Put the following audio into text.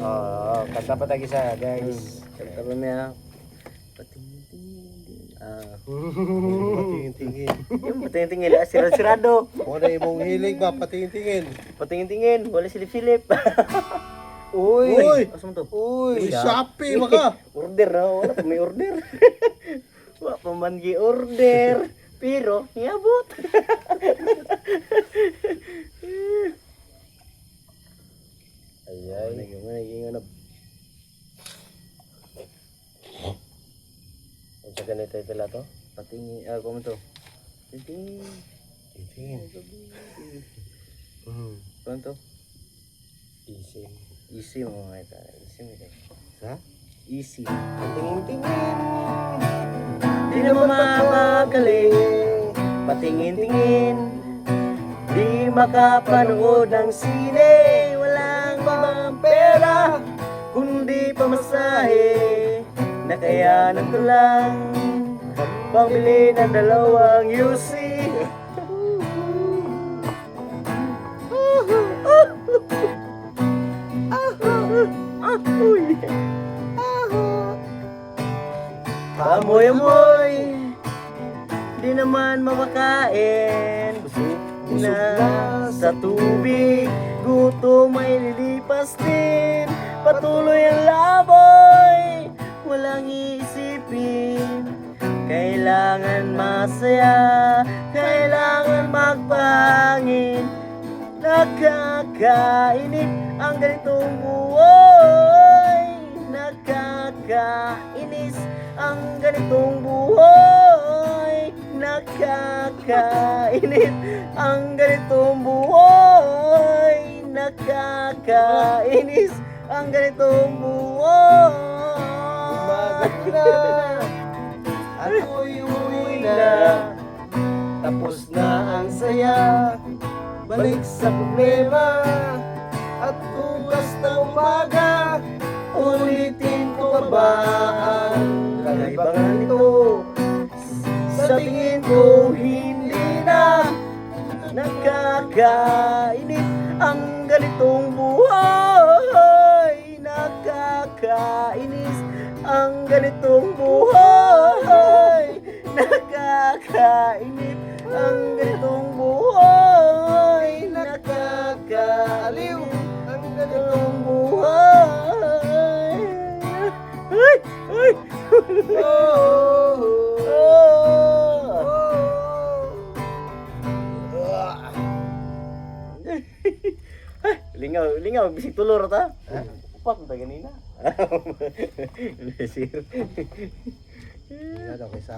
Oh, kanta pa tayo isa, guys. Kanta pa niya. Patingin-tingin. Patingin-tingin. Yung patingin-tingin. Sirado-sirado. Wala imong hilig ba, patingin-tingin. Patingin-tingin. Wala si Philip. Uy! Asa mo to? Uy, Shopee maka. Order na. Wala pa may order. Wala pa man gi-order. Pero, iabot. Ayay. Naging Ang sa ganito pala to? patingin. Kung to. Patingin. Tingin. Kung to? Easy. Easy mo mga ito. Easy mo ito. Sa? Easy. Patingin-tingin. Di na mapapagaling. Patingin-tingin. Di makapanood ng sine. Walang ibang pera kundi pamasahe. Nakayanan ko lang pambili ng 2 UC. Amoy-amoy, di naman mapakain. Busog na sa tubig, gutom ay lilipas din. Patuloy ang laboy, walang iisipin. Kailangan masaya, kailangan magpahangin. Nakakainip ang ganitong buhay. Nakakainis ang ganitong buhay. Nakakainip ang ganitong buhay. Nakakainis ang ganitong buhay. Umaga na. Ako'y umuwi na. Tapos na ang saya. Balik sa problema. At bukas na umaga, ulitin ko pa ba ang kaibangan nito? Sa tingin ko hindi na. Nakakainip ang ganitong buhay. Nakakainis ang ganitong buhay. Nakakainip ang ganitong buhay. Nakakaaliw ang ganitong buhay. Ay! Ay! Oh, Lingaw, lingaw, bisig tulor ta. Upat mo ta ganina. Lesir. Ano daw kaysa